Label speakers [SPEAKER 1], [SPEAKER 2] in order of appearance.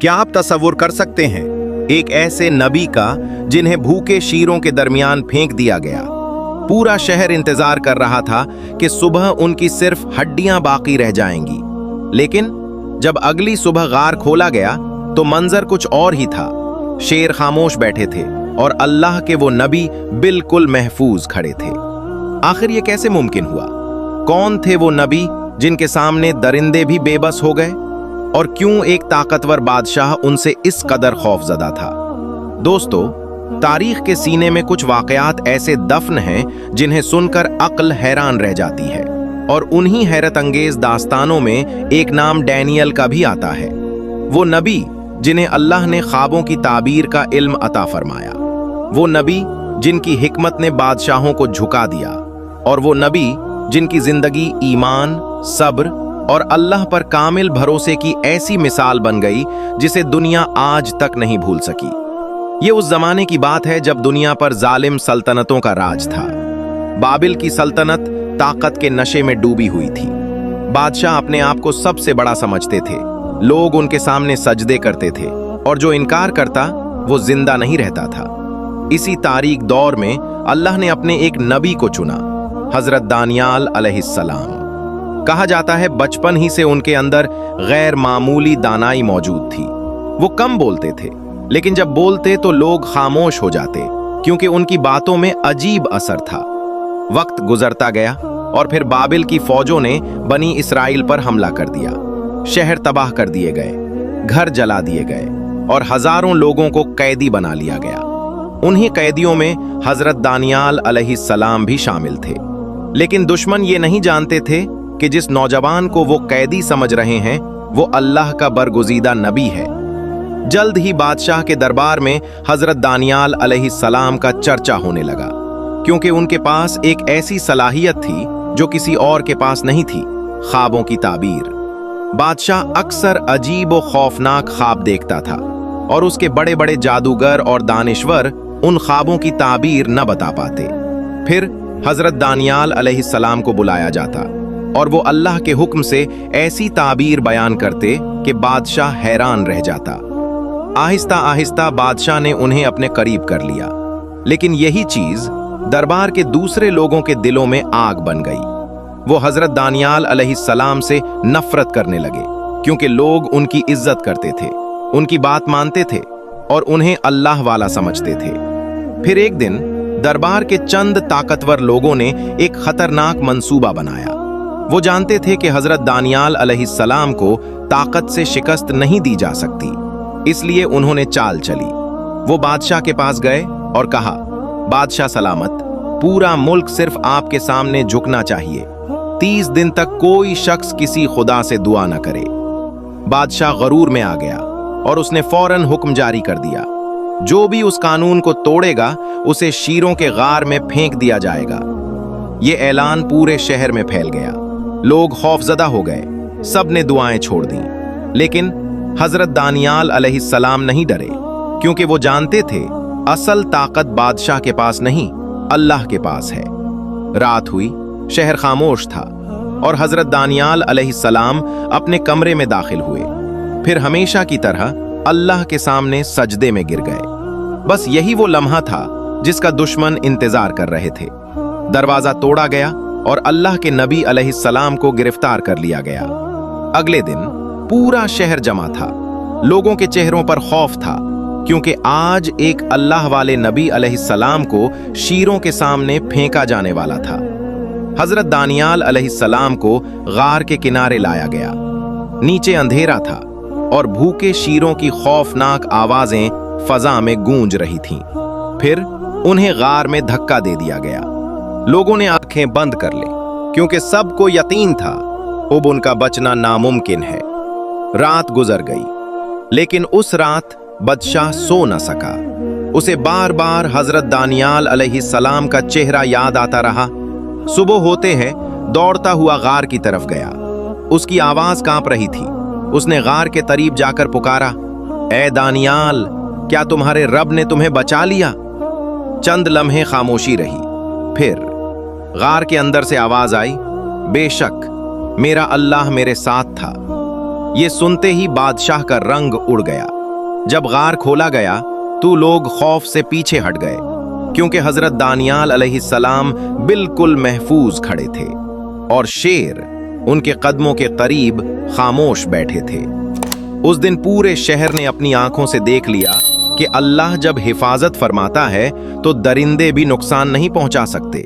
[SPEAKER 1] क्या आप तसव्वुर कर सकते हैं एक ऐसे नबी का जिन्हें भूखे शीरों के दरमियान फेंक दिया गया। पूरा शहर इंतजार कर रहा था कि सुबह उनकी सिर्फ हड्डियां बाकी रह जाएंगी, लेकिन जब अगली सुबह गार खोला गया तो मंजर कुछ और ही था। शेर खामोश बैठे थे और अल्लाह के वो नबी बिल्कुल महफूज खड़े थे। आखिर ये कैसे मुमकिन हुआ? कौन थे वो नबी जिनके सामने दरिंदे भी बेबस हो गए, और क्यों एक ताकतवर बादशाह उनसे इस कदर खौफजदा था? दोस्तों, तारीख के सीने में कुछ वाकयात ऐसे दफन हैं जिन्हें सुनकर अक्ल हैरान रह जाती है, और उन्हीं हैरत अंगेज दास्तानों में एक नाम डैनियल का भी आता है। वो नबी जिन्हें अल्लाह ने ख्वाबों की ताबीर का इल्म अता फरमाया, वो नबी जिनकी हिकमत ने बादशाहों को झुका दिया, और वो नबी जिनकी जिंदगी ईमान, सब्र और अल्लाह पर कामिल भरोसे की ऐसी मिसाल बन गई जिसे दुनिया आज तक नहीं भूल सकी। ये उस जमाने की बात है जब दुनिया पर जालिम सल्तनतों का राज था। बाबिल की सल्तनत ताकत के नशे में डूबी हुई थी। बादशाह अपने आप को सबसे बड़ा समझते थे, लोग उनके सामने सजदे करते थे, और जो इनकार करता वो जिंदा नहीं रहता था। इसी तारीक दौर में अल्लाह ने अपने एक नबी को चुना, हजरत दानियाल अलैहिस्सलाम। कहा जाता है बचपन ही से उनके अंदर गैर मामूली दानाई मौजूद थी। वो कम बोलते थे, लेकिन जब बोलते तो लोग खामोश हो जाते, क्योंकि उनकी बातों में अजीब असर था। वक्त गुजरता गया और फिर बाबिल की फौजों ने बनी इसराइल पर हमला कर दिया। शहर तबाह कर दिए गए, घर जला दिए गए और हजारों लोगों को कैदी बना लिया गया। उन्हीं कैदियों में हजरत दानियाल अलैहिस्सलाम भी शामिल थे। लेकिन दुश्मन ये नहीं जानते थे कि जिस नौजवान को वो कैदी समझ रहे हैं वो अल्लाह का बरगुजीदा नबी है। जल्द ही बादशाह के दरबार में हजरत दानियाल अलैहिस्सलाम का चर्चा होने लगा, क्योंकि उनके पास एक ऐसी सलाहियत थी जो किसी और के पास नहीं थी, ख्वाबों की ताबीर। बादशाह अक्सर अजीब व खौफनाक ख्वाब देखता था, और उसके बड़े बड़े जादूगर और दानिश्वर उन ख्वाबों की ताबीर न बता पाते। फिर हजरत दानियाल अलैहिस्सलाम को बुलाया जाता और वो अल्लाह के हुक्म से ऐसी ताबीर बयान करते कि बादशाह हैरान रह जाता। आहिस्ता आहिस्ता बादशाह ने उन्हें अपने करीब कर लिया, लेकिन यही चीज दरबार के दूसरे लोगों के दिलों में आग बन गई। वो हजरत दानियाल अलैहिस्सलाम से नफरत करने लगे, क्योंकि लोग उनकी इज्जत करते थे, उनकी बात मानते थे और उन्हें अल्लाह वाला समझते थे। फिर एक दिन दरबार के चंद ताकतवर लोगों ने एक खतरनाक मंसूबा बनाया। वो जानते थे कि हजरत दानियाल अलैहिस्सलाम को ताकत से शिकस्त नहीं दी जा सकती, इसलिए उन्होंने चाल चली। वो बादशाह के पास गए और कहा, बादशाह सलामत, पूरा मुल्क सिर्फ आपके सामने झुकना चाहिए। 30 दिन तक कोई शख्स किसी खुदा से दुआ न करे। बादशाह गरूर में आ गया और उसने फौरन हुक्म जारी कर दिया, जो भी उस कानून को तोड़ेगा उसे शीरों के गार में फेंक दिया जाएगा। ये ऐलान पूरे शहर में फैल गया। लोग खौफजदा हो गए, सब ने दुआएं छोड़ दी। लेकिन हजरत दानियाल अलैहिस्सलाम नहीं डरे, क्योंकि वो जानते थे असल ताकत बादशाह के पास नहीं, अल्लाह के पास है। रात हुई, शहर खामोश था और हजरत दानियाल अलैहिस्सलाम अपने कमरे में दाखिल हुए। फिर हमेशा की तरह अल्लाह के सामने सजदे में गिर गए। बस यही वो लम्हा था जिसका दुश्मन इंतजार कर रहे थे। दरवाजा तोड़ा गया और अल्लाह के नबी अलैहिस्सलाम को गिरफ्तार कर लिया गया। अगले दिन पूरा शहर जमा था। लोगों के चेहरों पर खौफ था, क्योंकि आज एक अल्लाह वाले नबी अलैहिस्सलाम को शीरों के सामने फेंका जाने वाला था। हजरत दानियाल अलैहिस्सलाम को गार के किनारे लाया गया। नीचे अंधेरा था और भूखे शीरों की खौफनाक आवाजें फजा में गूंज रही थीं। फिर उन्हें गार में धक्का दे दिया गया। लोगों ने आंखें बंद कर ली, क्योंकि सबको यकीन था अब उनका बचना नामुमकिन है। रात गुजर गई, लेकिन उस रात बादशाह सो न सका। उसे बार बार हजरत दानियाल अलैहिस्सलाम का चेहरा याद आता रहा। सुबह होते हैं दौड़ता हुआ गार की तरफ गया। उसकी आवाज कांप रही थी। उसने गार के करीब जाकर पुकारा, ए दानियाल, क्या तुम्हारे रब ने तुम्हें बचा लिया? चंद लम्हे खामोशी रही। फिर गार के अंदर से आवाज आई, बेशक मेरा अल्लाह मेरे साथ था। ये सुनते ही बादशाह का रंग उड़ गया। जब गार खोला गया तो लोग खौफ से पीछे हट गए, क्योंकि हजरत दानियाल अलैहिस्सलाम बिल्कुल महफूज खड़े थे और शेर उनके कदमों के करीब खामोश बैठे थे। उस दिन पूरे शहर ने अपनी आंखों से देख लिया कि अल्लाह जब हिफाजत फरमाता है तो दरिंदे भी नुकसान नहीं पहुंचा सकते।